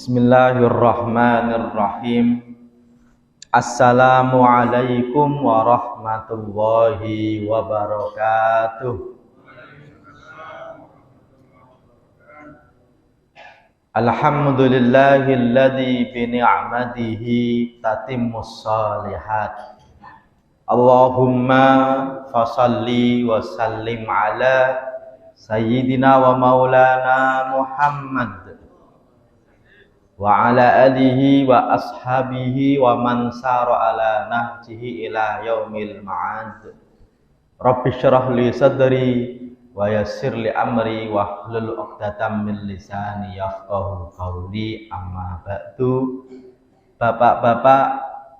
Bismillahirrahmanirrahim. Assalamualaikum warahmatullahi wabarakatuh. Alhamdulillahilladzi bi ni'matihi tatimmus shalihat. Allahumma fashalli wa sallim ala sayyidina wa maulana Muhammad wa ala alihi wa ashabihi wa man sara ala nahjihi ila yaumil ma'ad. Rabbi syrah li sadri wa yassir li amri wa hlul 'uqdatam min lisani yafqahu qawli. Amma ba'du. Bapak-bapak,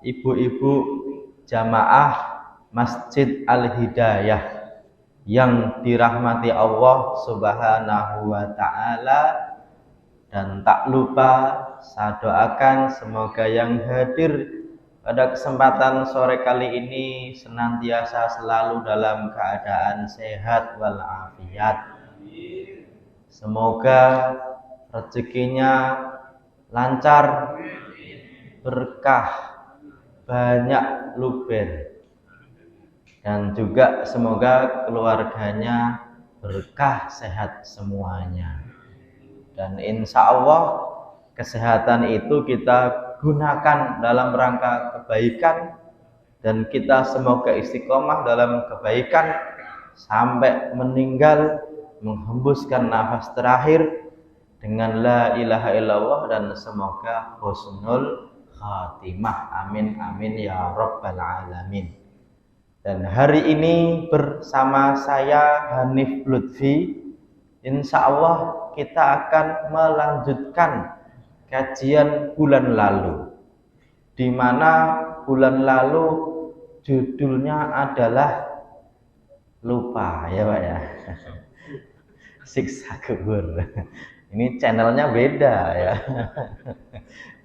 ibu-ibu jamaah Masjid Al-Hidayah yang dirahmati Allah Subhanahu wa ta'ala, dan tak lupa saya doakan semoga yang hadir pada kesempatan sore kali ini senantiasa selalu dalam keadaan sehat walafiat. Semoga rezekinya lancar, berkah, banyak luber, dan juga semoga keluarganya berkah, sehat semuanya. Dan insya Allah kesehatan itu kita gunakan dalam rangka kebaikan, dan kita semoga istiqomah dalam kebaikan sampai meninggal menghembuskan nafas terakhir dengan la ilaha illallah, dan semoga husnul khatimah. Amin amin ya rabbal alamin. Dan hari ini bersama saya Hanif Lutfi, insya Allah kita akan melanjutkan kajian bulan lalu, di mana bulan lalu judulnya adalah lupa, ya Pak ya. Siksa kubur. Ini channelnya beda ya.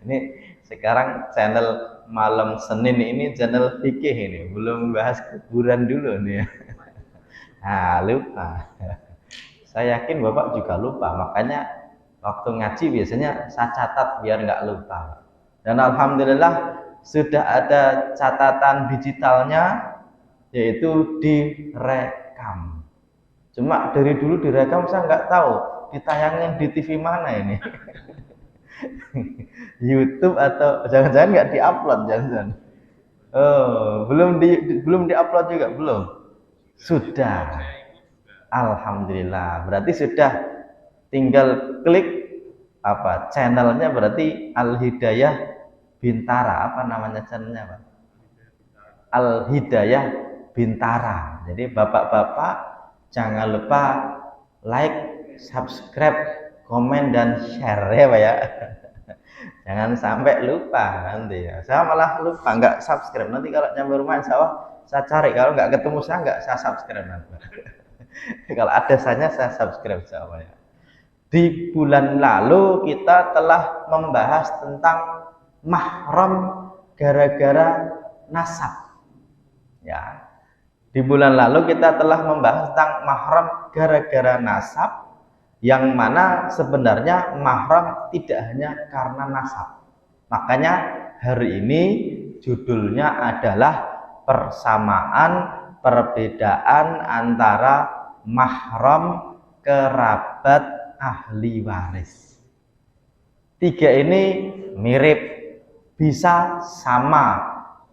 Ini sekarang channel malam Senin ini channel fikih ini, belum bahas kuburan dulu nih. Nah, lupa. Saya yakin Bapak juga lupa, makanya waktu ngaji biasanya saya catat biar nggak lupa. Dan alhamdulillah sudah ada catatan digitalnya, yaitu direkam. Cuma dari dulu direkam saya nggak tahu ditayangin di TV mana ini. YouTube atau jangan-jangan nggak diupload, jangan-jangan. Oh, belum diupload juga, belum. Sudah. Alhamdulillah, berarti sudah tinggal klik channelnya, berarti Al-Hidayah Bintara. Apa namanya channelnya Pak? Al-Hidayah Bintara. Jadi bapak-bapak jangan lupa like, subscribe, komen, dan share ya Pak ya. Jangan sampai lupa nanti ya. Saya malah lupa nggak subscribe. Nanti kalau nyampe rumah insya Allah saya cari, kalau nggak ketemu saya nggak saya subscribe nanti. Kalau ada saya subscribe sama ya. Di bulan lalu kita telah membahas tentang mahram gara-gara nasab. Ya. Di bulan lalu kita telah membahas tentang mahram gara-gara nasab, yang mana sebenarnya mahram tidak hanya karena nasab. Makanya hari ini judulnya adalah persamaan perbedaan antara mahram, kerabat, ahli waris. Tiga ini mirip, bisa sama,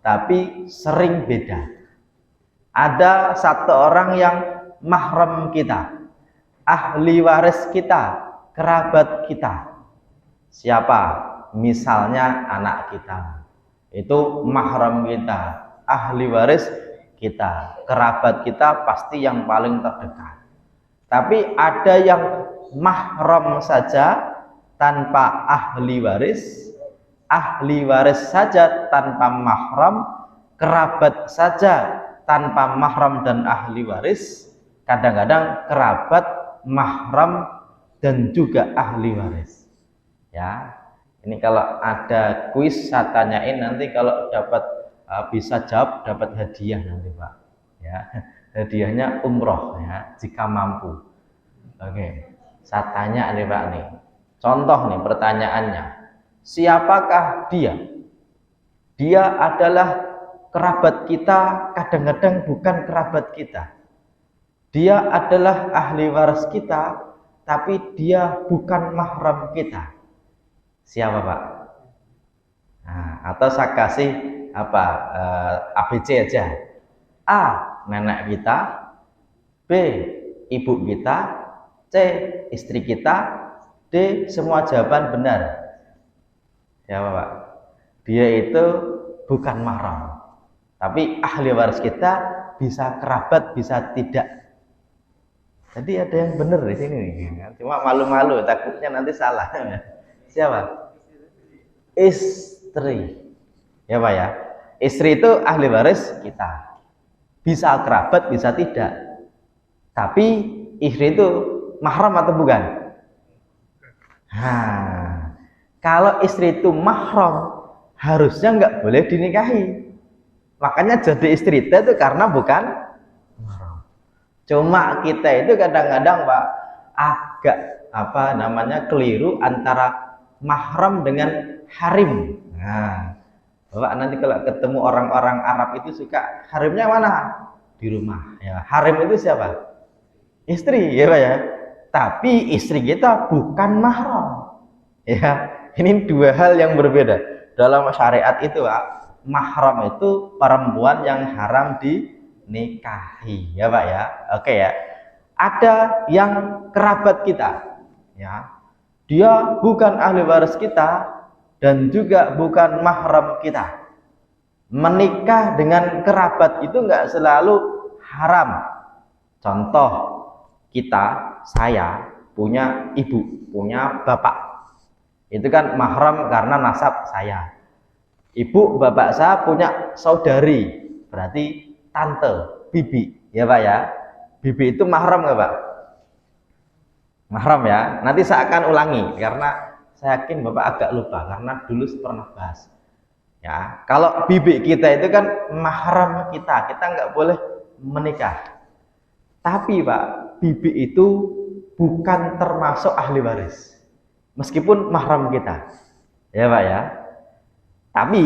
tapi sering beda. Ada satu orang yang mahram kita, ahli waris kita, kerabat kita. Siapa? Misalnya anak kita, itu mahram kita, ahli waris kita, kerabat kita pasti yang paling terdekat. Tapi ada yang mahram saja tanpa ahli waris saja tanpa mahram, kerabat saja tanpa mahram dan ahli waris, kadang-kadang kerabat, mahram, dan juga ahli waris. Ya, ini kalau ada kuis saya tanyain, nanti kalau dapat bisa jawab dapat hadiah nanti Pak. Ya, hadiahnya umroh ya, jika mampu. Oke, saya tanya nih Pak nih. Contoh nih pertanyaannya. Siapakah dia? Dia adalah kerabat kita, kadang-kadang bukan kerabat kita. Dia adalah ahli waris kita, tapi dia bukan mahram kita. Siapa, Pak? Nah, atau saya kasih apa? ABC aja. A, nenek kita. B, ibu kita. C, istri kita. D, semua jawaban benar. Siapa, Pak? Dia itu bukan mahram, tapi ahli waris kita, bisa kerabat, bisa tidak. Jadi ada yang benar di sini nih. Cuma malu-malu, takutnya nanti salah. Siapa? Istri. Ya, Pak ya. Istri itu ahli waris kita. Bisa kerabat, bisa tidak. Tapi istri itu mahram atau bukan? Nah, kalau istri itu mahram, harusnya nggak boleh dinikahi. Makanya jadi istri itu karena bukan mahram. Cuma kita itu kadang-kadang, Pak, agak keliru antara mahram dengan harim. Nah, Bapak nanti kalau ketemu orang-orang Arab itu suka harimnya mana? Di rumah. Ya, harim itu siapa? Istri, ya Pak ya. Tapi istri kita bukan mahram. Ya, ini dua hal yang berbeda. Dalam syariat itu, Pak, mahram itu perempuan yang haram dinikahi, ya Pak ya. Oke ya. Ada yang kerabat kita, ya. Dia bukan ahli waris kita dan juga bukan mahram kita. Menikah dengan kerabat itu enggak selalu haram. Contoh, saya punya ibu, punya bapak. Itu kan mahram karena nasab saya. Ibu bapak saya punya saudari, berarti tante, bibi, ya Pak ya. Bibi itu mahram nggak, Pak? Mahram ya. Nanti saya akan ulangi karena saya yakin Bapak agak lupa karena dulu pernah bahas. Ya, kalau bibi kita itu kan mahram kita nggak boleh menikah. Tapi Pak, bibi itu bukan termasuk ahli waris. Meskipun mahram kita, ya Pak ya. Tapi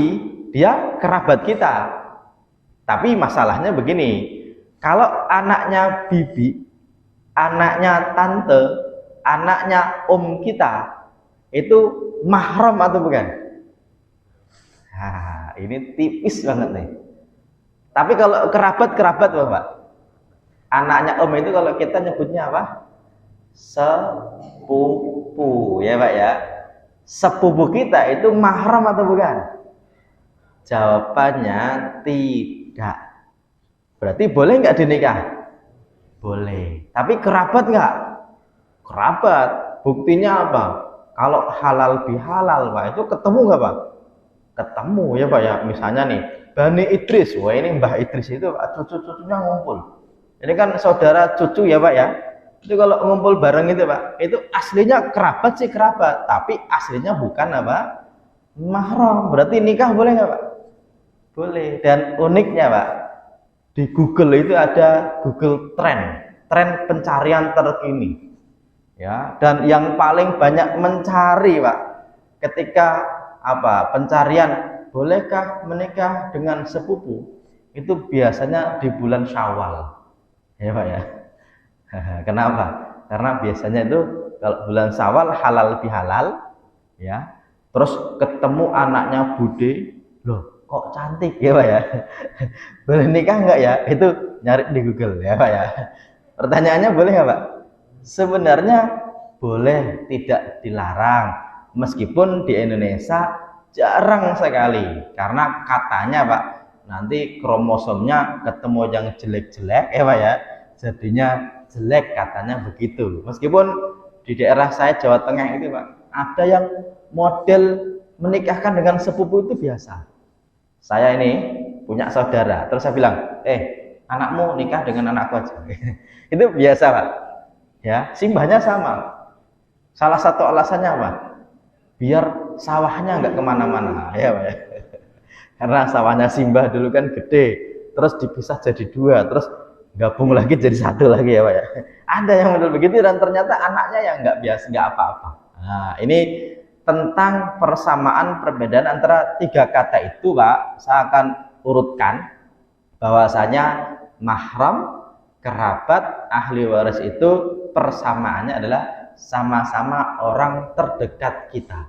dia kerabat kita. Tapi masalahnya begini, kalau anaknya bibi, anaknya tante, anaknya om kita, itu mahram atau bukan? Nah, ini tipis banget nih. Tapi kalau kerabat Bapak, anaknya om itu kalau kita nyebutnya apa? Sepupu, ya Pak ya. Sepupu kita itu mahram atau bukan? Jawabannya tidak. Berarti boleh nggak dinikah? Boleh. Tapi kerabat nggak? Kerabat. Buktinya apa? Kalau halal bihalal, Pak, itu ketemu nggak, Pak? Ketemu, ya Pak ya. Misalnya nih, Bani Idris. Wah, ini Mbah Idris itu cucu-cucunya ngumpul. Ini kan saudara cucu, ya Pak ya. Itu kalau ngumpul bareng itu, Pak, itu aslinya kerabat sih kerabat, tapi aslinya bukan apa? Mahram. Berarti nikah boleh nggak, Pak? Boleh. Dan uniknya, Pak, di Google itu ada Google tren pencarian terkini. Ya, dan yang paling banyak mencari, Pak, ketika pencarian bolehkah menikah dengan sepupu, itu biasanya di bulan Syawal. Ya, Pak ya. Kenapa? Karena biasanya itu kalau bulan Syawal halal bihalal, ya. Terus ketemu anaknya bude, loh kok cantik, ya Pak ya. Boleh nikah enggak ya? Itu nyari di Google, ya Pak ya. Pertanyaannya boleh nggak, Pak? Sebenarnya boleh, tidak dilarang. Meskipun di Indonesia jarang sekali, karena katanya, Pak, nanti kromosomnya ketemu yang jelek-jelek, ya Pak ya. Jadinya jelek katanya begitu. Meskipun di daerah saya Jawa Tengah itu, Pak, ada yang model menikahkan dengan sepupu itu biasa. Saya ini punya saudara, terus saya bilang, anakmu nikah dengan anakku aja. Itu biasa, Pak. Ya, simbahnya sama. Salah satu alasannya apa? Biar sawahnya nggak kemana-mana, ya Pak ya. Karena sawahnya simbah dulu kan gede, terus dipisah jadi dua, terus gabung lagi jadi satu lagi, ya Pak ya. Ada yang model begitu dan ternyata anaknya yang nggak biasa, nggak apa-apa. Nah, ini tentang persamaan perbedaan antara tiga kata itu, Pak, saya akan urutkan bahwasanya mahram, kerabat, ahli waris itu persamaannya adalah sama-sama orang terdekat kita,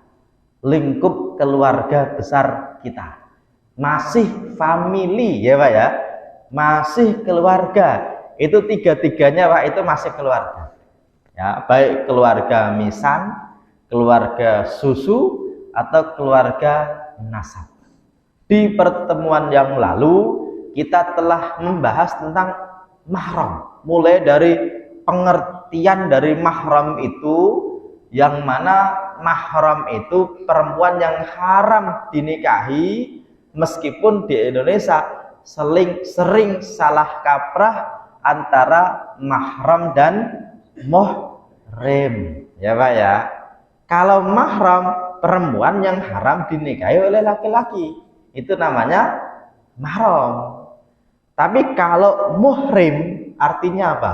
lingkup keluarga besar kita, masih family ya Pak ya, masih keluarga. Itu tiga-tiganya Pak, itu masih keluarga ya, baik keluarga misan, keluarga susu, atau keluarga nasab. Di pertemuan yang lalu kita telah membahas tentang mahram, mulai dari pengertian dari mahram itu, yang mana mahram itu perempuan yang haram dinikahi, meskipun di Indonesia sering salah kaprah antara mahram dan muhrim ya Pak ya. Kalau mahram, perempuan yang haram dinikahi oleh laki-laki, itu namanya mahram. Tapi kalau muhrim artinya apa?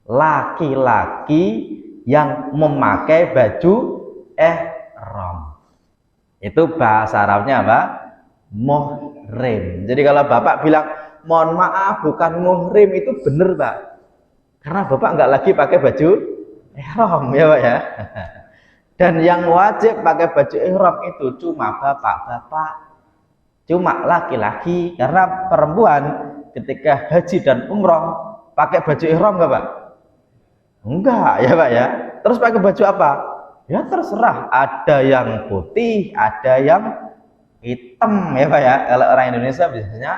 Laki-laki yang memakai baju ihram. Itu bahasa Arabnya apa? Muhrim. Jadi kalau Bapak bilang, mohon maaf bukan muhrim, itu benar Pak. Karena Bapak nggak lagi pakai baju ihram ya Pak ya. Dan yang wajib pakai baju ihram itu cuma bapak-bapak, cuma laki-laki. Karena perempuan ketika haji dan umroh pakai baju ihram nggak Pak? Enggak ya Pak ya. Terus pakai baju apa? Ya terserah, ada yang putih, ada yang hitam ya Pak ya. Kalau orang Indonesia biasanya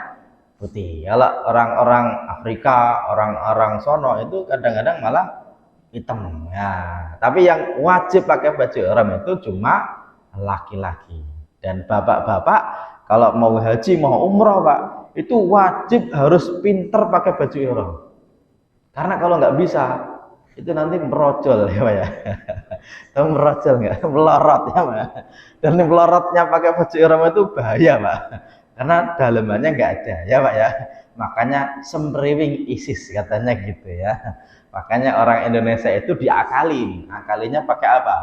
putih. Kalau orang-orang Afrika, orang-orang sono itu kadang-kadang malah hitam ya. Tapi yang wajib pakai baju ihram itu cuma laki-laki. Dan bapak-bapak kalau mau haji, mau umroh Pak, itu wajib harus pinter pakai baju ihram. Karena kalau nggak bisa, itu nanti merojol ya Pak ya. Tahu merojol nggak? Melorot ya Pak. Dan melorotnya pakai baju ihram itu bahaya Pak. Karena dalemannya nggak ada ya Pak ya. Makanya sempriwing ISIS katanya gitu ya. Makanya orang Indonesia itu diakalin. Akalinya pakai apa?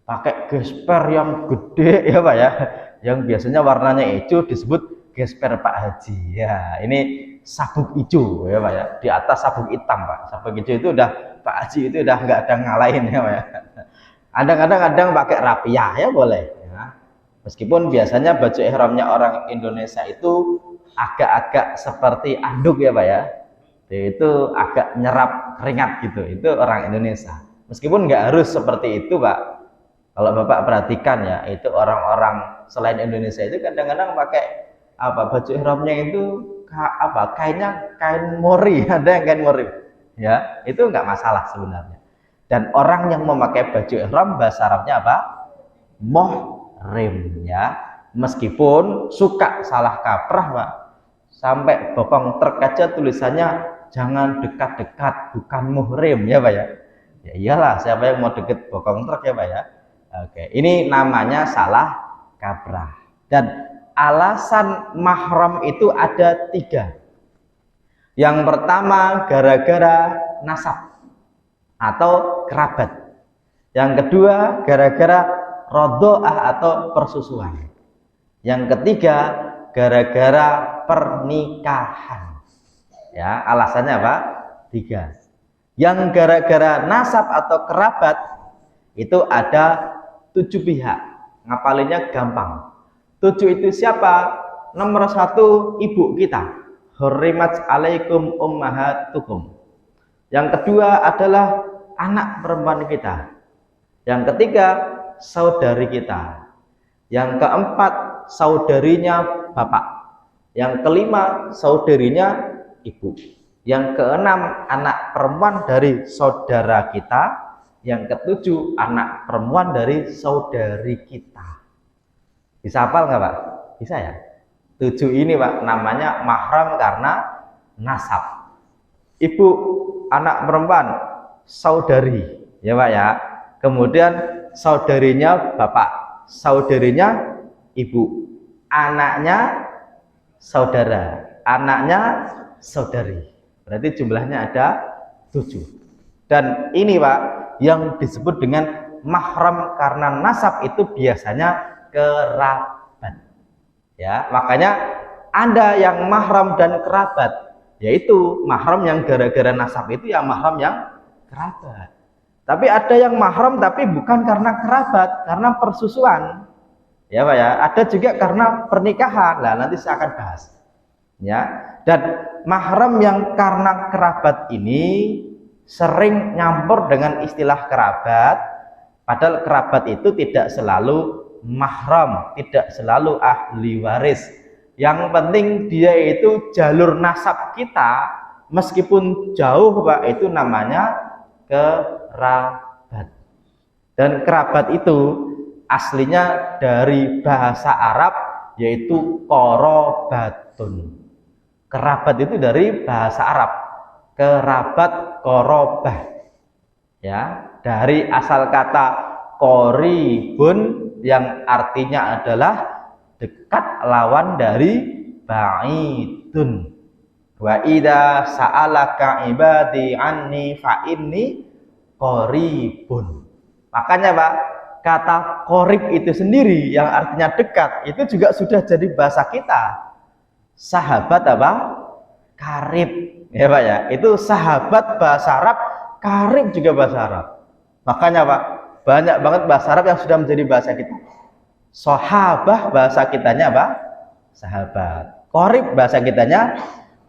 Pakai gesper yang gede ya Pak ya. Yang biasanya warnanya hijau disebut gesper Pak Haji ya. Ini sabuk hijau ya Pak ya. Di atas sabuk hitam Pak. Sabuk hijau itu udah Pak Haji itu udah nggak ada ngalahin ya Pak ya. Kadang-kadang pakai rapiah ya boleh ya. Meskipun biasanya baju ihramnya orang Indonesia itu agak-agak seperti anduk ya Pak ya. Itu agak nyerap keringat gitu. Itu orang Indonesia. Meskipun nggak harus seperti itu Pak. Kalau Bapak perhatikan ya, itu orang-orang selain Indonesia itu kadang-kadang pakai apa, baju ihramnya itu apa, kainnya kain mori, ada yang kain mori ya, itu nggak masalah sebenarnya. Dan orang yang memakai baju ihram bahasa Arabnya apa? Muhrim ya. Meskipun suka salah kaprah Pak, sampai bokong truk aja tulisannya jangan dekat-dekat, bukan muhrim ya Pak ya. Ya iyalah, siapa yang mau deket bokong truk ya Pak ya. Oke, ini namanya salah kaprah. Dan alasan mahram itu ada 3. Yang pertama gara-gara nasab atau kerabat. Yang kedua gara-gara rodho'ah atau persusuan. Yang ketiga gara-gara pernikahan. Ya, alasannya apa? 3. Yang gara-gara nasab atau kerabat itu ada 7 pihak. Ngapalinnya gampang. 7 itu siapa? Nomor 1 ibu kita. Hurrimat alaikum ummahatukum. Yang kedua adalah anak perempuan kita. Yang ketiga saudari kita. Yang keempat saudarinya bapak. Yang kelima saudarinya ibu. Yang keenam anak perempuan dari saudara kita. Yang ketujuh anak perempuan dari saudari kita. Bisa hafal nggak Pak? Bisa ya? 7 ini Pak namanya mahram karena nasab. Ibu, anak perempuan, saudari ya Pak ya. Kemudian saudarinya bapak, saudarinya ibu, anaknya saudara, anaknya saudari. Berarti jumlahnya ada 7. Dan ini Pak yang disebut dengan mahram karena nasab itu biasanya kerabat. Ya, makanya ada yang mahram dan kerabat, yaitu mahram yang gara-gara nasab itu ya mahram yang kerabat. Tapi ada yang mahram tapi bukan karena kerabat, karena persusuan. Ya Pak ya, ada juga karena pernikahan. Nah, nanti saya akan bahas. Ya, dan mahram yang karena kerabat ini sering nyampur dengan istilah kerabat, padahal kerabat itu tidak selalu mahram, tidak selalu ahli waris. Yang penting dia itu jalur nasab kita, meskipun jauh Pak, itu namanya kerabat. Dan kerabat itu aslinya dari bahasa Arab, yaitu korobatun. Kerabat itu dari bahasa Arab, kerabat korobah. Ya, dari asal kata koribun yang artinya adalah dekat, lawan dari ba'idun. Wa idza sa'alaka ibadi anni fa inni qaribun. Makanya Pak, kata qorib itu sendiri yang artinya dekat itu juga sudah jadi bahasa kita. Sahabat apa? Karib. Ya Pak ya, itu sahabat bahasa Arab, karib juga bahasa Arab. Makanya Pak, banyak banget bahasa Arab yang sudah menjadi bahasa kita. Sahabah bahasa kitanya apa? Sahabat. Qorib bahasa kitanya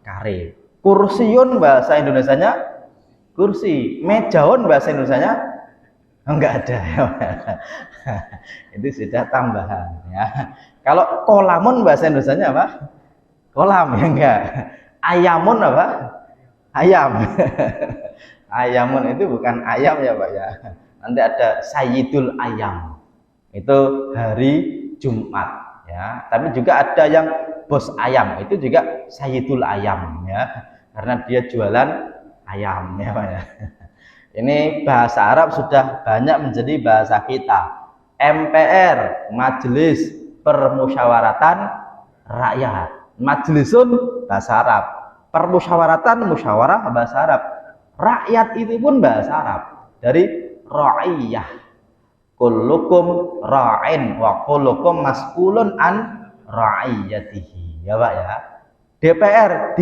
karib. Kursiun bahasa Indonesianya kursi. Mejaun bahasa Indonesianya enggak ada. Itu sudah tambahan ya. Kalau kolamun bahasa Indonesianya apa? Kolam ya enggak. Ayamun apa? Ayam. Ayamun itu bukan ayam ya Pak ya. Nanti ada Sayyidul Ayam, itu hari Jumat ya. Tapi juga ada yang bos ayam, itu juga Sayyidul Ayam ya, karena dia jualan ayam ya Pak ya. Ini bahasa Arab sudah banyak menjadi bahasa kita. MPR, Majelis Permusyawaratan Rakyat. Majlisun bahasa Arab, permusyawaratan, musyawarah bahasa Arab. Rakyat itu pun bahasa Arab, dari ra'iyah. Kullukum ra'in wa kullukum mas'ulun an ra'iyatihi. Ya Pak ya. DPR,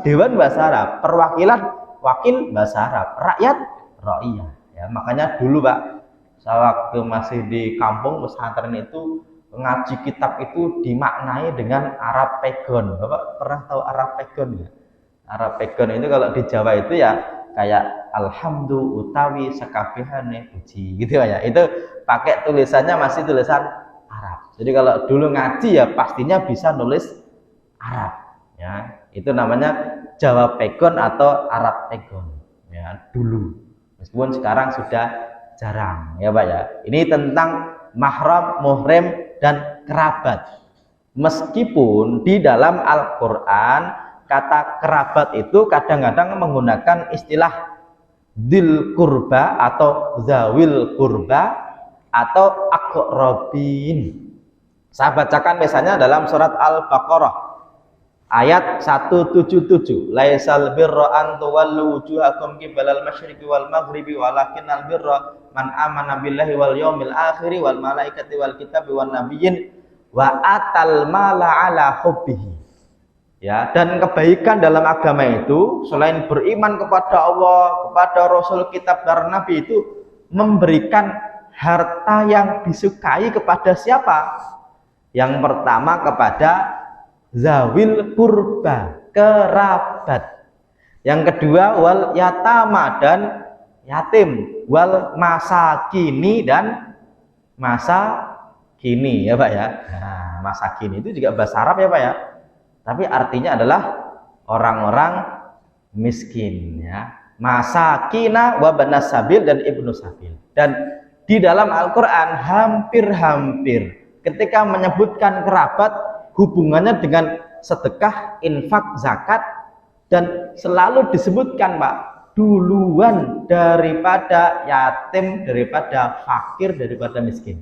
dewan bahasa Arab, perwakilan, wakil bahasa Arab, rakyat ra'iyah. Ya, makanya dulu Pak, saya waktu masih di kampung pesantren itu ngaji kitab itu dimaknai dengan Arab Pegon. Bapak pernah tahu Arab Pegon ya? Arab Pegon itu kalau di Jawa itu ya kayak alhamdulillah utawi sekabehane puji gitu ya. Itu pakai tulisannya masih tulisan Arab. Jadi kalau dulu ngaji ya pastinya bisa nulis Arab ya. Itu namanya Jawa Pegon atau Arab Pegon ya dulu. Meskipun sekarang sudah jarang ya Pak ya. Ini tentang mahram, muhrim dan kerabat. Meskipun di dalam Al-Qur'an kata kerabat itu kadang-kadang menggunakan istilah dzil qurba atau zawil qurba atau aqrabin. Saya bacakan misalnya dalam surat Al-Baqarah ayat 177. Laisal birra an tuwallu wujuhakum qibalal masyriqi wal maghribi walakinnal birra man amana billahi wal yaumil akhir wal malaikati wal kitabi wan nabiyyin wa atal mala ala hubbihi. Ya, dan kebaikan dalam agama itu selain beriman kepada Allah, kepada Rasul, kitab dan nabi, itu memberikan harta yang disukai kepada siapa? Yang pertama kepada zawil qurba, kerabat. Yang kedua wal yatama, dan yatim, wal masakini, dan masa kini ya Pak ya. Nah, masa kini itu juga bahasa Arab ya Pak ya. Tapi artinya adalah orang-orang miskin ya. Masakina wa banas sabil dan ibnu sabil. Dan di dalam Al-Qur'an hampir-hampir ketika menyebutkan kerabat hubungannya dengan sedekah, infak, zakat, dan selalu disebutkan Pak duluan daripada yatim, daripada fakir, daripada miskin.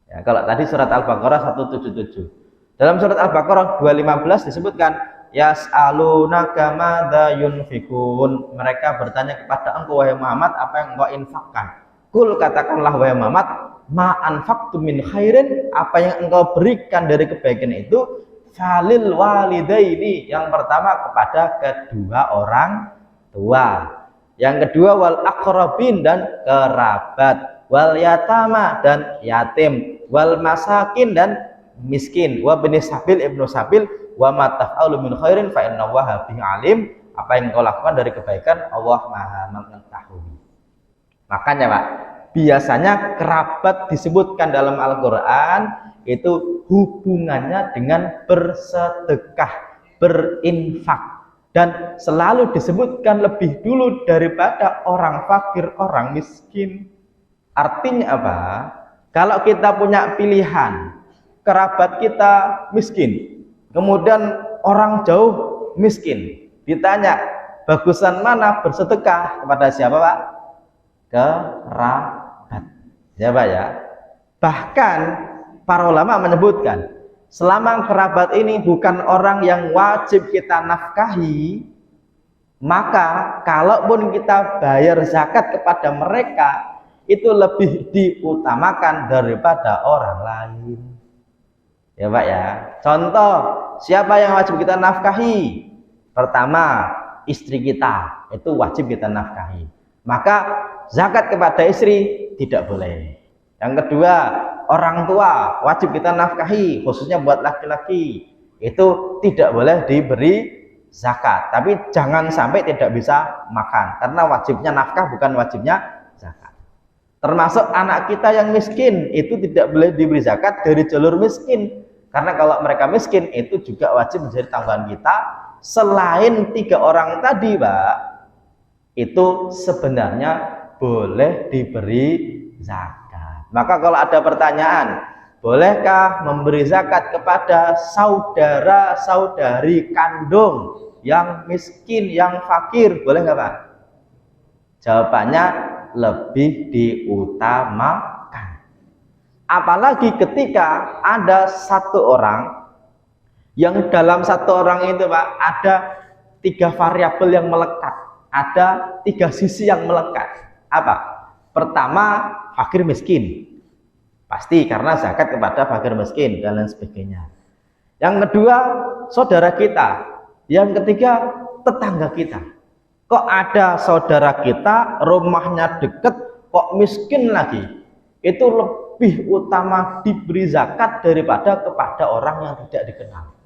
Ya, kalau tadi surat Al-Baqarah 177. Dalam surat Al-Baqarah 215 disebutkan yas'alunaka madza yunfikun. Mereka bertanya kepada engkau wahai Muhammad apa yang engkau infakkan. Kul, katakanlah wahai Muhammad, ma anfaqtum min khairin, apa yang engkau berikan dari kebaikan itu, falil walidaini, yang pertama kepada kedua orang tua, yang kedua wal aqrabin, dan kerabat, wal yatama, dan yatim, wal masakin, dan miskin, wa bani sabil, ibnu sabil, wa ma taf'alu min khairin fa innallaha bihi alim, apa yang kau lakukan dari kebaikan Allah Maha mengetahui. Makanya Pak, biasanya kerabat disebutkan dalam Al-Quran itu hubungannya dengan bersedekah, berinfak, dan selalu disebutkan lebih dulu daripada orang fakir, orang miskin. Artinya apa? Kalau kita punya pilihan, kerabat kita miskin, kemudian orang jauh miskin, ditanya bagusan mana bersedekah, kepada siapa Pak? Kerabat, ya Pak ya. Bahkan para ulama menyebutkan, selama kerabat ini bukan orang yang wajib kita nafkahi, maka kalaupun kita bayar zakat kepada mereka, itu lebih diutamakan daripada orang lain, ya Pak ya. Contoh, siapa yang wajib kita nafkahi? Pertama, istri kita, itu wajib kita nafkahi, maka zakat kepada istri tidak boleh. Yang kedua, orang tua wajib kita nafkahi, khususnya buat laki-laki, itu tidak boleh diberi zakat. Tapi jangan sampai tidak bisa makan, karena wajibnya nafkah bukan wajibnya zakat. Termasuk anak kita yang miskin, itu tidak boleh diberi zakat dari jalur miskin, karena kalau mereka miskin itu juga wajib menjadi tanggungan kita. Selain 3 orang tadi Pak, itu sebenarnya boleh diberi zakat. Maka kalau ada pertanyaan, bolehkah memberi zakat kepada saudara-saudari kandung yang miskin, yang fakir, boleh nggak Pak? Jawabannya lebih diutamakan. Apalagi ketika ada satu orang yang dalam satu orang itu Pak, ada 3 variabel yang melekat, ada 3 sisi yang melekat. Apa? Pertama, fakir miskin, pasti karena zakat kepada fakir miskin dan lain sebagainya. Yang kedua, saudara kita. Yang ketiga, tetangga kita. Kok ada saudara kita rumahnya deket kok miskin lagi, itu lebih utama diberi zakat daripada kepada orang yang tidak dikenal,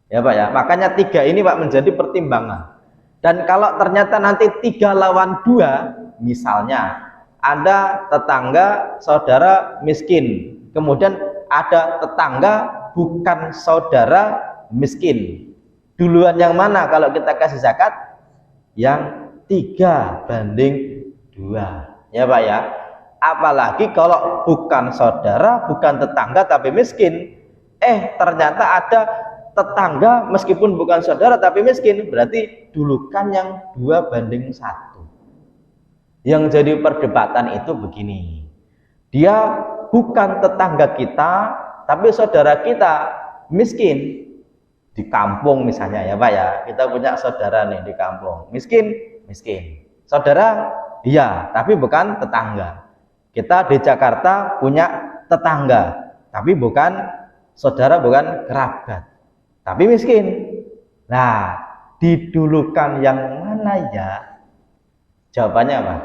ya Pak ya. Makanya 3 ini Pak menjadi pertimbangan. Dan kalau ternyata nanti 3 lawan 2, misalnya ada tetangga saudara miskin, kemudian ada tetangga bukan saudara miskin, duluan yang mana kalau kita kasih zakat? Yang 3:2, ya Pak ya. Apalagi kalau bukan saudara, bukan tetangga tapi miskin, ternyata ada tetangga meskipun bukan saudara tapi miskin, berarti dulukan yang 2:1. Yang jadi perdebatan itu begini, dia bukan tetangga kita tapi saudara kita miskin di kampung misalnya, ya Pak ya. Kita punya saudara nih di kampung, miskin, saudara dia tapi bukan tetangga. Kita di Jakarta punya tetangga tapi bukan saudara, bukan kerabat, tapi miskin. Nah, didulukan yang mana ya? Jawabannya apa?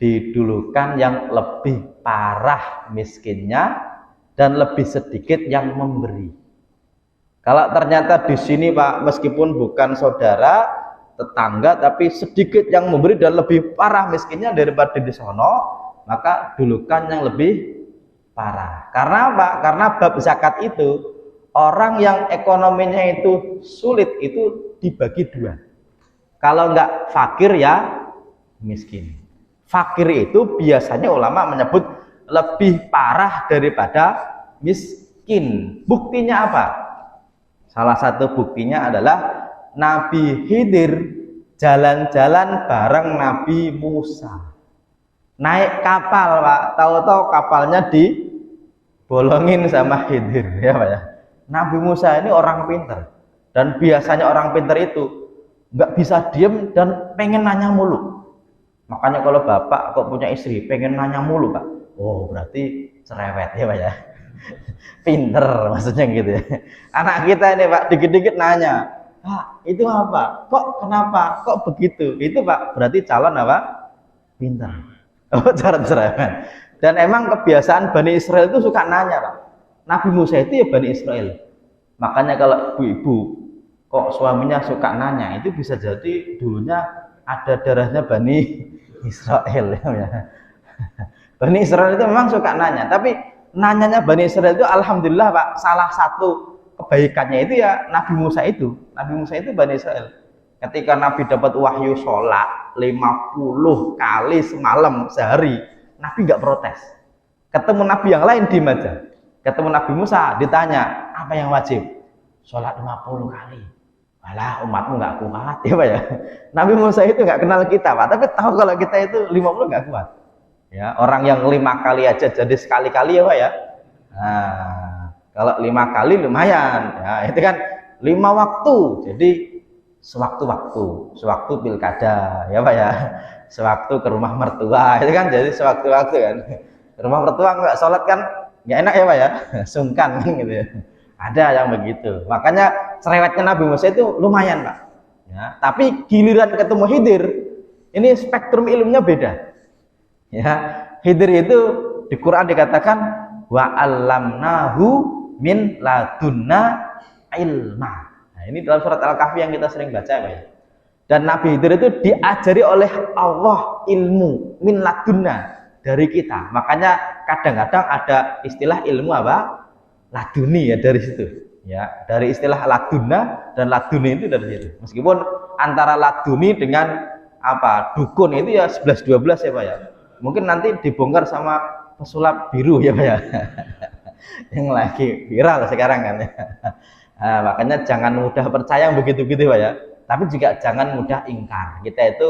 Didulukan yang lebih parah miskinnya dan lebih sedikit yang memberi. Kalau ternyata di sini Pak, meskipun bukan saudara, tetangga, tapi sedikit yang memberi dan lebih parah miskinnya daripada di sono, maka dulukan yang lebih parah. Karena apa? Karena bab zakat itu, orang yang ekonominya itu sulit itu dibagi 2. Kalau enggak fakir ya miskin. Fakir itu biasanya ulama menyebut lebih parah daripada miskin. Buktinya apa? Salah satu buktinya adalah Nabi Khidir jalan-jalan bareng Nabi Musa. Naik kapal Pak, tahu-tahu kapalnya dibolongin sama Khidir, ya Pak ya. Nabi Musa ini orang pinter, dan biasanya orang pinter itu nggak bisa diem dan pengen nanya mulu. Makanya kalau bapak kok punya istri pengen nanya mulu pak, oh berarti cerewet ya pak ya. Pinter maksudnya gitu ya. Anak kita ini pak dikit-dikit nanya, itu apa? Kok kenapa? Kok begitu? Itu pak berarti calon apa? Pinter. Oh cara cerewet. Dan emang kebiasaan Bani Israel itu suka nanya pak. Nabi Musa itu ya Bani Israel. Makanya kalau ibu-ibu kok suaminya suka nanya, itu bisa jadi dulunya ada darahnya Bani Israel ya. Bani Israel itu memang suka nanya, tapi nanyanya Bani Israel itu alhamdulillah pak, salah satu kebaikannya itu ya Nabi Musa itu. Nabi Musa itu Bani Israel. Ketika Nabi dapat wahyu sholat 50 kali semalam sehari, Nabi nggak protes. Ketemu Nabi yang lain diem aja. Ketemu Nabi Musa ditanya, apa yang wajib? Sholat 50 kali. Walah umatmu nggak kuat ya pak ya. Nabi Musa itu nggak kenal kita pak, tapi tahu kalau kita itu 50 nggak kuat. Ya, orang yang 5 kali aja jadi sekali-kali ya pak ya. Nah, kalau 5 kali lumayan. Ya, itu kan 5 waktu. Jadi sewaktu pilkada ya pak ya. Sewaktu ke rumah mertua itu kan jadi sewaktu-waktu kan. Ke rumah mertua nggak sholat kan nggak enak ya pak ya. Sungkan kan gitu ya. Ada yang begitu. Makanya cerewetnya Nabi Musa itu lumayan pak. Ya, tapi giliran ketemu Khidir, ini spektrum ilmunya beda. Ya, Khidir itu di Quran dikatakan wa 'allamnahu min ladunna ilma. Nah, ini dalam surat Al-Kahfi yang kita sering baca ya. Dan Nabi Khidir itu diajari oleh Allah ilmu min ladunna dari kita. Makanya kadang-kadang ada istilah ilmu apa? Laduni ya dari situ. Ya, dari istilah ladunna dan laduni itu dari situ. Meskipun antara laduni dengan apa? Dukun itu ya 11-12 ya Pak ya. Mungkin nanti dibongkar sama pesulap biru ya Pak ya. Yang lagi viral sekarang kan ya. Nah, makanya jangan mudah percaya yang begitu-begitu Pak ya. Tapi juga jangan mudah ingkar. Kita itu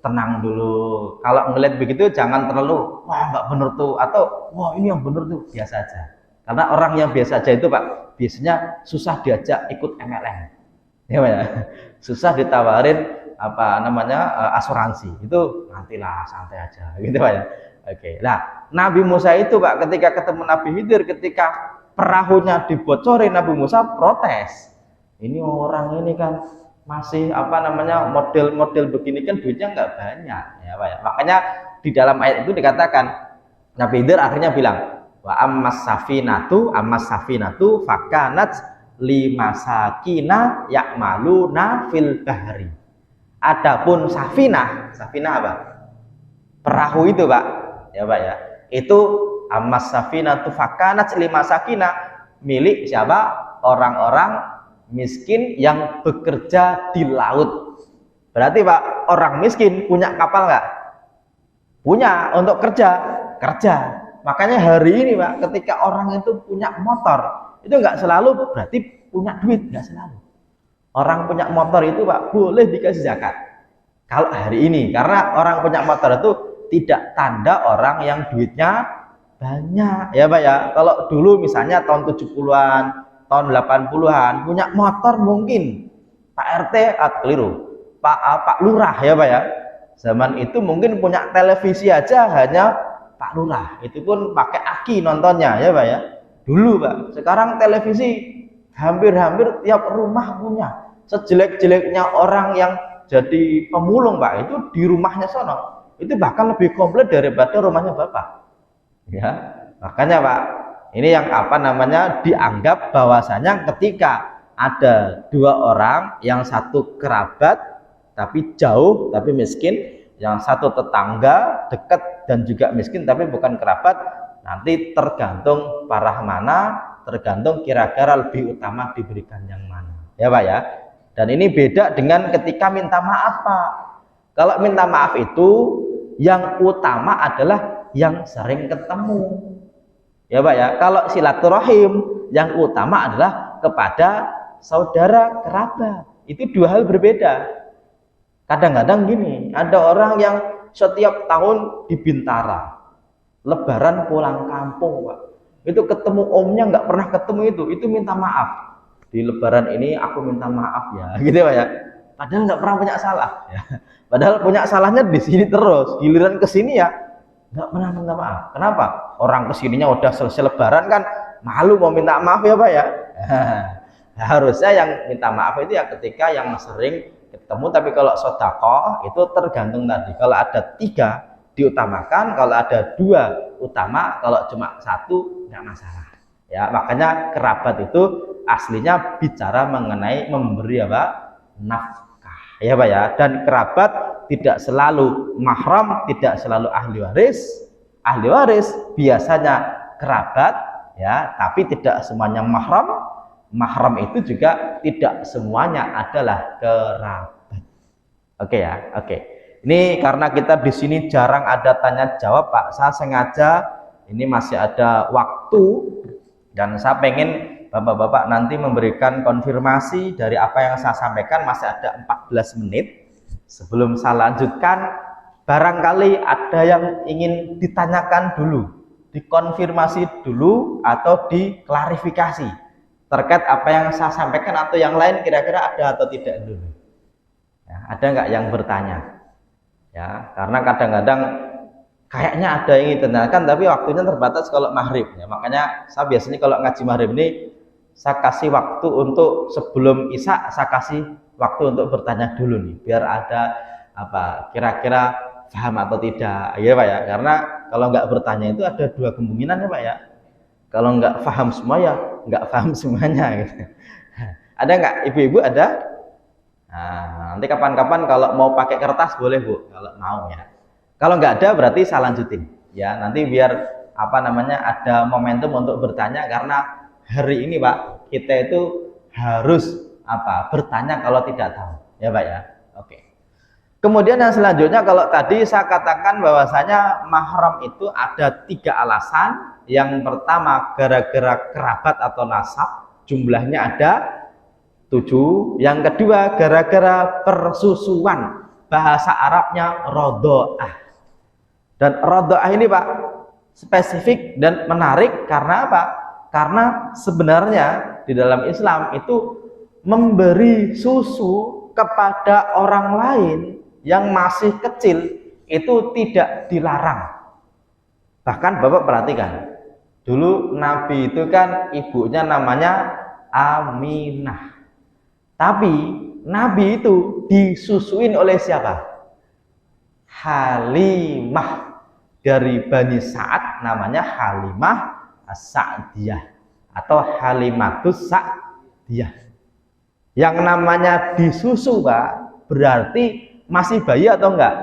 tenang dulu. Kalau ngeliat begitu jangan terlalu wah nggak bener tuh atau wah ini yang bener tuh, biasa aja. Karena orang yang biasa aja itu Pak biasanya susah diajak ikut MLM. Ya Pak ya. Susah ditawarin apa namanya asuransi. Itu nantilah santai aja gitu Pak ya. Oke. Nah, Nabi Musa itu Pak ketika ketemu Nabi Khidir, ketika perahunya dibocorin, Nabi Musa protes. Ini orang ini kan masih apa namanya model-model begini kan duitnya nggak banyak ya Pak ya. Makanya di dalam ayat itu dikatakan Nabi Khidir akhirnya bilang wa ammas safinatu fakanat limasakina ya'maluna fil bahri. Adapun safinah apa? Perahu itu Pak ya Pak ya. Itu ammas safinatu fakanat limasakina, milik siapa? Orang-orang miskin yang bekerja di laut. Berarti Pak, orang miskin punya kapal nggak? Punya untuk kerja. Makanya hari ini Pak, ketika orang itu punya motor, itu nggak selalu berarti punya duit, nggak selalu. Orang punya motor itu Pak boleh dikasih zakat. Kalau hari ini, karena orang punya motor itu tidak tanda orang yang duitnya banyak, ya Pak ya. Kalau dulu misalnya tahun 70-an, tahun 80-an punya motor mungkin Pak RT keliru, Pak Lurah ya Pak ya. Zaman itu mungkin punya televisi aja hanya Pak Lurah, itu pun pakai aki nontonnya ya Pak ya. Dulu Pak, sekarang televisi hampir-hampir tiap rumah punya. Sejelek-jeleknya orang yang jadi pemulung Pak, itu di rumahnya sono, itu bahkan lebih komplit daripada rumahnya Bapak. Ya, makanya Pak, ini yang apa namanya dianggap bahwasanya ketika ada dua orang, yang satu kerabat tapi jauh tapi miskin, yang satu tetangga dekat dan juga miskin tapi bukan kerabat, nanti tergantung parah mana, tergantung kira-kira lebih utama diberikan yang mana ya Pak ya. Dan ini beda dengan ketika minta maaf Pak. Kalau minta maaf itu yang utama adalah yang sering ketemu ya Pak ya. Kalau silaturahim yang utama adalah kepada saudara kerabat. Itu dua hal berbeda. Kadang-kadang gini, ada orang yang setiap tahun di Bintara, Lebaran pulang kampung Pak, itu ketemu omnya nggak pernah ketemu, itu minta maaf. Di Lebaran ini aku minta maaf ya, gitu Pak ya. padahal nggak pernah punya salah. Ya. Padahal punya salahnya di sini terus, giliran ke sini ya nggak pernah minta maaf. Kenapa? Orang kesininya udah selesai lebaran kan, malu mau minta maaf ya Pak ya. Harusnya yang minta maaf itu ya ketika yang sering ketemu, tapi kalau sedekah itu tergantung tadi. Kalau ada 3 diutamakan, kalau ada 2 utama, kalau cuma 1 nggak masalah. Ya, makanya kerabat itu aslinya bicara mengenai memberi apa? Nafkah. Ya Pak ya. Dan kerabat tidak selalu mahram, tidak selalu ahli waris. Ahli waris biasanya kerabat ya, tapi tidak semuanya mahram. Mahram itu juga tidak semuanya adalah kerabat. Oke ya, oke. Ini karena kita di sini jarang ada tanya jawab Pak, saya sengaja ini masih ada waktu dan saya pengen Bapak-bapak nanti memberikan konfirmasi dari apa yang saya sampaikan. Masih ada 14 menit sebelum saya lanjutkan. Barangkali ada yang ingin ditanyakan dulu, dikonfirmasi dulu atau diklarifikasi terkait apa yang saya sampaikan, atau yang lain kira-kira ada atau tidak dulu. Ya, ada nggak yang bertanya? Ya, karena kadang-kadang kayaknya ada yang ingin ditanyakan, tapi waktunya terbatas kalau maghrib. Ya, makanya saya biasanya kalau ngaji maghrib ini saya kasih waktu untuk sebelum isya, saya kasih waktu untuk bertanya dulu nih, biar ada apa kira-kira paham atau tidak, ya Pak ya. Karena kalau nggak bertanya itu ada 2 kemungkinan ya Pak ya. Kalau nggak paham semua ya nggak paham semuanya gitu. Ada nggak ibu-ibu ada? Nah, nanti kapan-kapan kalau mau pakai kertas boleh Bu, kalau mau ya. Kalau nggak ada berarti saya lanjutin ya. Nanti biar apa namanya ada momentum untuk bertanya, karena hari ini Pak kita itu harus apa bertanya kalau tidak tahu ya Pak ya. Oke. Kemudian yang selanjutnya, kalau tadi saya katakan bahwasanya mahram itu ada 3 alasan. Yang pertama gara-gara kerabat atau nasab, jumlahnya ada 7. Yang kedua gara-gara persusuan, bahasa Arabnya rodoah. Dan rodoah ini Pak spesifik dan menarik karena apa? Karena sebenarnya di dalam Islam itu memberi susu kepada orang lain yang masih kecil itu tidak dilarang. Bahkan Bapak perhatikan, dulu Nabi itu kan ibunya namanya Aminah. Tapi Nabi itu disusuin oleh siapa? Halimah. Dari Bani Sa'ad namanya Halimah As-Sa'diyah atau Halimatus Sa'diyah. Yang namanya disusu Pak berarti masih bayi atau enggak?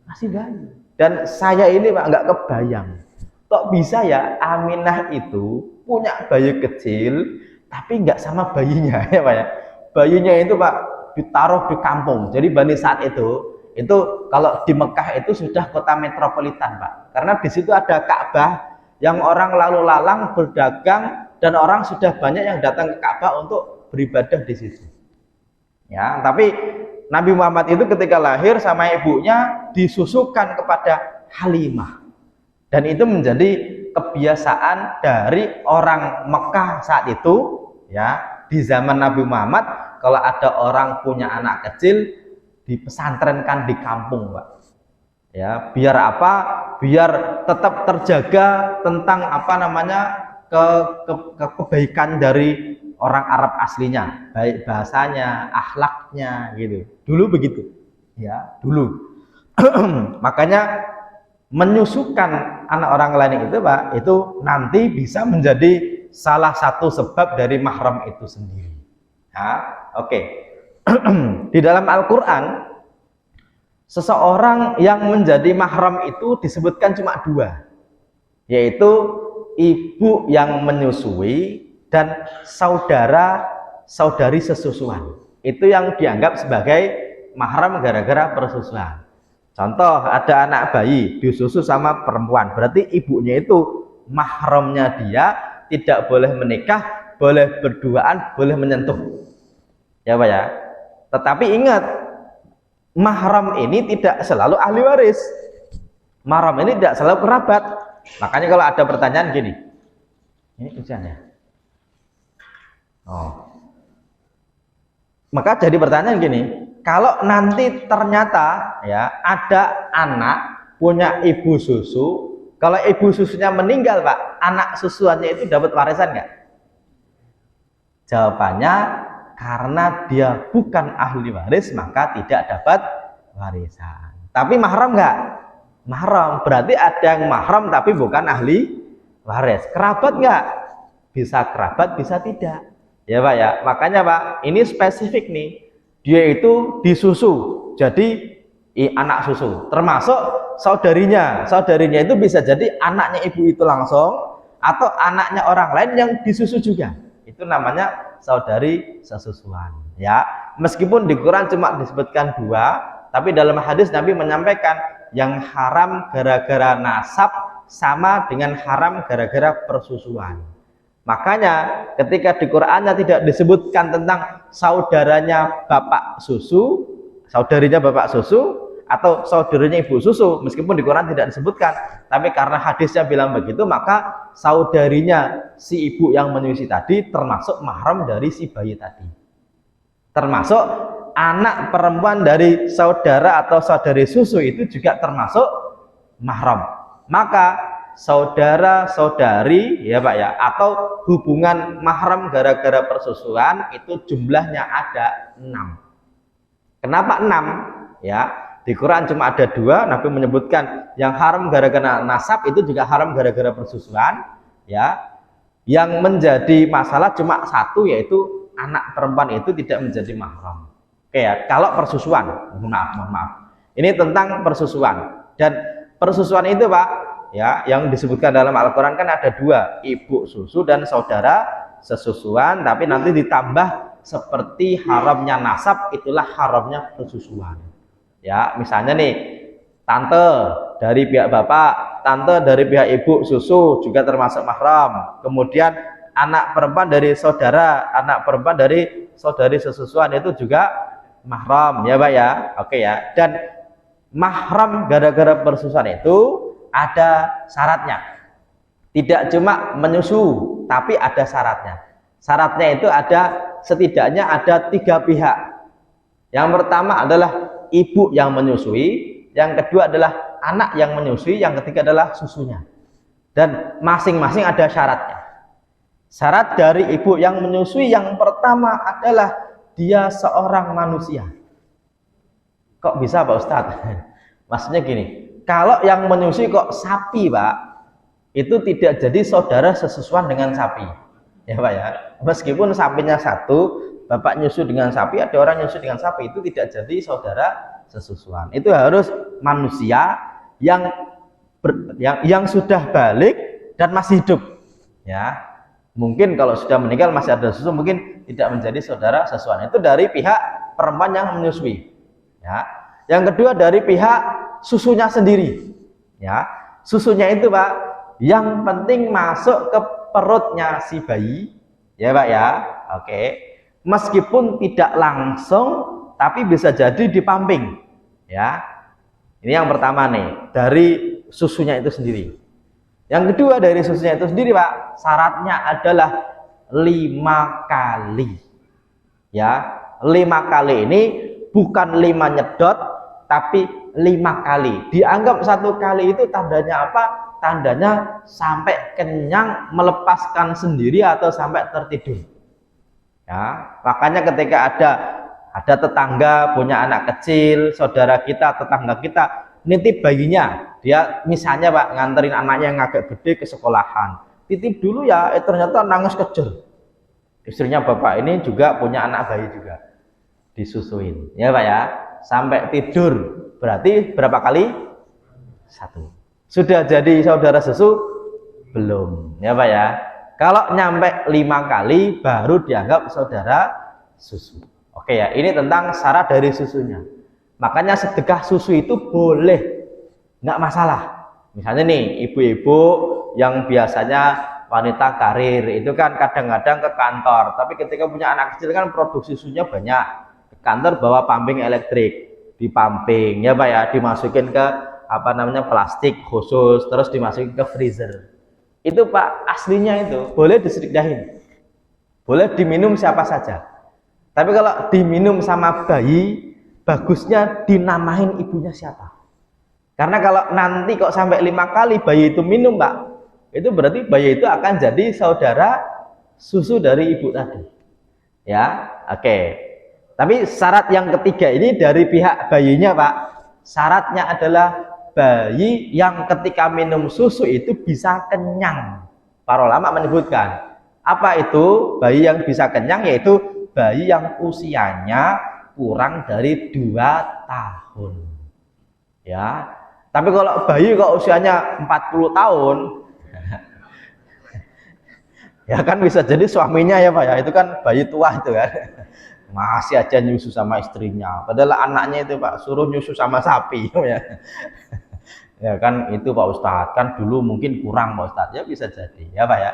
Masih bayi. Dan saya ini Pak nggak kebayang, kok bisa ya Aminah itu punya bayi kecil tapi nggak sama bayinya ya Pak ya. Bayinya itu Pak ditaruh di kampung. Jadi Bani Sa'ad itu kalau di Mekah itu sudah kota metropolitan Pak, karena di situ ada Ka'bah yang orang lalu lalang berdagang dan orang sudah banyak yang datang ke Ka'bah untuk beribadah di situ. Ya, tapi Nabi Muhammad itu ketika lahir sama ibunya disusukan kepada Halimah. Dan itu menjadi kebiasaan dari orang Mekah saat itu ya. Di zaman Nabi Muhammad kalau ada orang punya anak kecil dipesantrenkan di kampung Pak. Ya, biar apa? Biar tetap terjaga tentang apa namanya kebaikan dari orang Arab aslinya, baik bahasanya, akhlaknya gitu. Dulu begitu. Ya, dulu. Makanya menyusukan anak orang lain itu Pak, itu nanti bisa menjadi salah satu sebab dari mahram itu sendiri. Ya, oke. Di dalam Al-Qur'an seseorang yang menjadi mahram itu disebutkan cuma 2, yaitu ibu yang menyusui dan saudari sesusuan. Itu yang dianggap sebagai mahram gara-gara persusuan. Contoh, ada anak bayi disusu sama perempuan, berarti ibunya itu mahramnya dia, tidak boleh menikah, boleh berduaan, boleh menyentuh. Ya Pak ya. Tetapi ingat, mahram ini tidak selalu ahli waris. Mahram ini tidak selalu kerabat. Makanya kalau ada pertanyaan gini, ini hujan ya? Oh. Maka jadi pertanyaan gini, kalau nanti ternyata ya ada anak punya ibu susu, kalau ibu susunya meninggal Pak, anak susuannya itu dapat warisan nggak? Jawabannya karena dia bukan ahli waris maka tidak dapat warisan. Tapi mahram nggak? Mahram, berarti ada yang mahram tapi bukan ahli waris. Kerabat nggak? Bisa kerabat, bisa tidak. Ya Pak ya, makanya Pak, ini spesifik nih. Dia itu disusu, jadi anak susu. Termasuk saudarinya. Saudarinya itu bisa jadi anaknya ibu itu langsung atau anaknya orang lain yang disusu juga. Itu namanya saudari sesusuan. Ya, meskipun di Quran cuma disebutkan 2, tapi dalam hadis Nabi menyampaikan yang haram gara-gara nasab sama dengan haram gara-gara persusuan. Makanya ketika di Qur'annya tidak disebutkan tentang saudaranya bapak susu, saudarinya bapak susu atau saudarinya ibu susu, meskipun di Quran tidak disebutkan, tapi karena hadisnya bilang begitu, maka saudarinya si ibu yang menyusui tadi termasuk mahram dari si bayi tadi. Termasuk anak perempuan dari saudara atau saudari susu itu juga termasuk mahram. Maka saudara saudari ya Pak ya, atau hubungan mahram gara-gara persusuan itu jumlahnya ada 6. Kenapa 6? Ya, di Quran cuma ada 2. Nabi menyebutkan yang haram gara-gara nasab itu juga haram gara-gara persusuan. Ya, yang menjadi masalah cuma 1, yaitu anak perempuan itu tidak menjadi mahram. Oke ya, kalau persusuan, mohon maaf. Ini tentang persusuan. Dan persusuan itu Pak ya, yang disebutkan dalam Al-Quran kan ada 2, ibu susu dan saudara sesusuan, tapi nanti ditambah seperti haramnya nasab, itulah haramnya persusuan. Ya, misalnya nih, tante dari pihak bapak, tante dari pihak ibu susu juga termasuk mahram. Kemudian anak perempuan dari saudara, anak perempuan dari saudari sesusuan itu juga mahram ya Pak ya. Oke ya. Dan mahram gara-gara persusuan itu ada syaratnya. Tidak cuma menyusu, tapi ada syaratnya. Syaratnya itu ada setidaknya ada 3 pihak. Yang pertama adalah ibu yang menyusui, yang kedua adalah anak yang menyusui, yang ketiga adalah susunya. Dan masing-masing ada syaratnya. Syarat dari ibu yang menyusui yang pertama adalah dia seorang manusia. Kok bisa Pak Ustadz? Maksudnya gini, kalau yang menyusui kok sapi Pak, itu tidak jadi saudara sesusuan dengan sapi ya Pak ya. Meskipun sapinya 1, bapak nyusu dengan sapi, ada orang nyusu dengan sapi, itu tidak jadi saudara sesusuan. Itu harus manusia yang sudah balik dan masih hidup ya. Mungkin kalau sudah meninggal masih ada susu, mungkin tidak menjadi saudara sesusuan. Itu dari pihak perempuan yang menyusui ya. Yang kedua dari pihak susunya sendiri ya. Susunya itu Pak, yang penting masuk ke perutnya si bayi ya Pak ya. Oke, meskipun tidak langsung tapi bisa jadi dipamping ya. Ini yang pertama nih, dari susunya itu sendiri. Yang kedua dari susunya itu sendiri Pak, syaratnya adalah 5 kali ya. 5 kali ini bukan 5 nyedot tapi 5 kali. Dianggap 1 kali itu tandanya apa? Tandanya sampai kenyang, melepaskan sendiri atau sampai tertidur. Ya, makanya ketika ada tetangga punya anak kecil, saudara kita, tetangga kita nitip bayinya, dia misalnya Pak nganterin anaknya yang agak gede ke sekolahan, titip dulu ya, ternyata nangis kejer. Istrinya bapak ini juga punya anak bayi juga, disusuin ya Pak ya, sampai tidur. Berarti berapa kali? 1. Sudah jadi saudara susu? Belum ya Pak ya. Kalau nyampe 5 kali baru dianggap saudara susu. Oke ya, ini tentang syarat dari susunya. Makanya sedekah susu itu boleh, nggak masalah. Misalnya nih, ibu-ibu yang biasanya wanita karir itu kan kadang-kadang ke kantor, tapi ketika punya anak kecil kan produksi susunya banyak. Ke kantor bawa pumping elektrik, dipumping ya Pak ya, dimasukin ke plastik khusus, terus dimasukin ke freezer. Itu Pak, aslinya itu boleh disedekahin, boleh diminum siapa saja. Tapi kalau diminum sama bayi bagusnya dinamain ibunya siapa. Karena kalau nanti kok sampai 5 kali bayi itu minum, Pak, itu berarti bayi itu akan jadi saudara susu dari ibu tadi. Ya, oke. Tapi syarat yang ketiga ini dari pihak bayinya, Pak. Syaratnya adalah bayi yang ketika minum susu itu bisa kenyang. Para ulama menyebutkan, apa itu bayi yang bisa kenyang? Yaitu bayi yang usianya kurang dari 2 tahun. Ya. Tapi kalau bayi kok usianya 40 tahun, ya kan bisa jadi suaminya ya Pak ya, itu kan bayi tua itu kan. Masih aja nyusu sama istrinya. Padahal anaknya itu Pak suruh nyusu sama sapi ya. Ya kan itu Pak Ustadz, kan dulu mungkin kurang Pak Ustadz, ya bisa jadi ya Pak ya.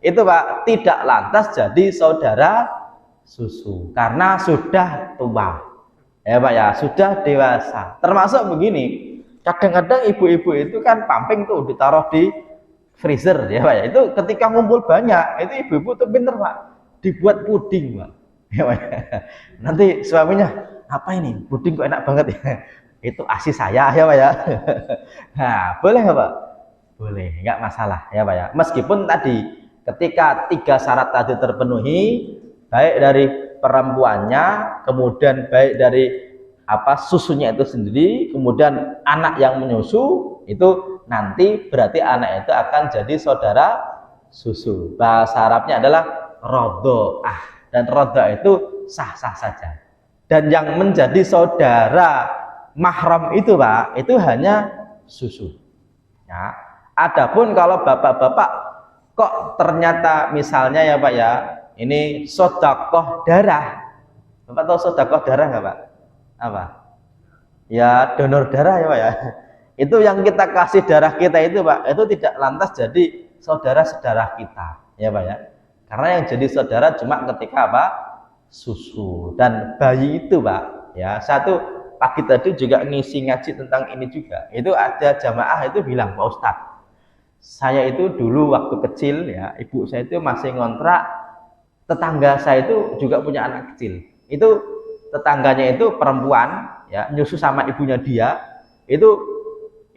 Itu Pak tidak lantas jadi saudara susu karena sudah tua. Ya Pak ya, sudah dewasa. Termasuk begini, kadang-kadang ibu-ibu itu kan pumping tuh ditaruh di freezer ya Pak ya. Itu ketika ngumpul banyak, itu ibu-ibu tuh pinter Pak, dibuat puding Pak. Ya Pak ya. Nanti suaminya, apa ini? Puding kok enak banget ya. Itu ASI saya ya Pak ya. Nah, boleh nggak Pak? Boleh, nggak masalah ya Pak ya. Meskipun tadi ketika 3 syarat tadi terpenuhi, baik dari perempuannya, kemudian baik dari susunya itu sendiri, kemudian anak yang menyusu, itu nanti berarti anak itu akan jadi saudara susu. Bahasa Arabnya adalah rodho'ah, dan rodho'ah itu sah-sah saja. Dan yang menjadi saudara mahram itu Pak, itu hanya susu. Ya. Adapun kalau bapak-bapak kok ternyata misalnya ya Pak ya, ini sedekah darah. Bapak tahu sedekah darah nggak Pak? Apa? Ya donor darah ya Pak ya. Itu yang kita kasih darah kita itu Pak, itu tidak lantas jadi saudara-saudara kita ya Pak ya. Karena yang jadi saudara cuma ketika apa? Susu dan bayi itu Pak. Ya, satu pagi tadi juga ngisi ngaji tentang ini juga. Itu ada jamaah itu bilang, Pak Ustadz, saya itu dulu waktu kecil ya, ibu saya itu masih ngontrak, tetangga saya itu juga punya anak kecil. Itu tetangganya itu perempuan ya, nyusu sama ibunya dia. Itu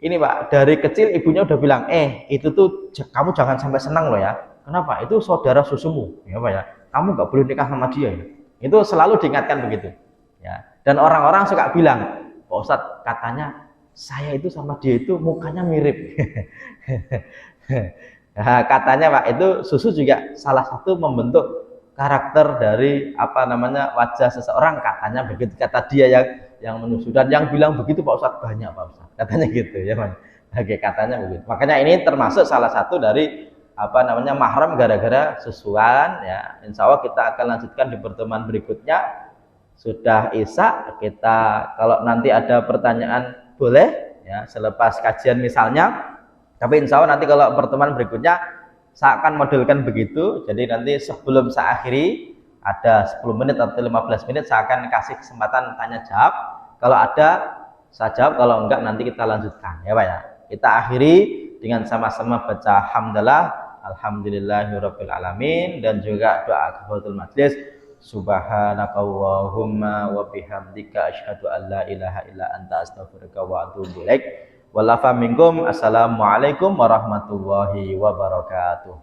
ini Pak, dari kecil ibunya udah bilang, itu tuh kamu jangan sampai senang loh ya. Kenapa? Itu saudara susumu ya Pak ya. Kamu nggak boleh nikah sama dia ya. Itu selalu diingatkan begitu ya. Dan orang-orang suka bilang, Pak Ustadz, katanya saya itu sama dia itu mukanya mirip. Nah, katanya Pak, itu susu juga salah satu membentuk karakter dari wajah seseorang, katanya begitu, kata dia yang menyusu. Dan yang bilang begitu Pak Ustadz banyak Pak Ustadz, katanya gitu ya Mas. Oke, katanya begitu. Makanya ini termasuk salah satu dari mahram gara-gara susuan ya. Insya Allah kita akan lanjutkan di pertemuan berikutnya. Sudah Isya, kita kalau nanti ada pertanyaan boleh ya selepas kajian misalnya. Tapi insya Allah nanti kalau pertemuan berikutnya saya akan modelkan begitu. Jadi nanti sebelum saya akhiri ada 10 menit atau 15 menit saya akan kasih kesempatan tanya jawab. Kalau ada saya jawab, kalau enggak nanti kita lanjutkan ya Pak ya. Kita akhiri dengan sama-sama baca hamdalah alhamdulillahirabbil alamin dan juga doa kafaratul majlis. Subhanakallahumma wa bihamdika asyhadu an la ilaha illa anta astaghfiruka wa atubu ilaik. Walafa minkum. Assalamualaikum warahmatullahi wabarakatuh.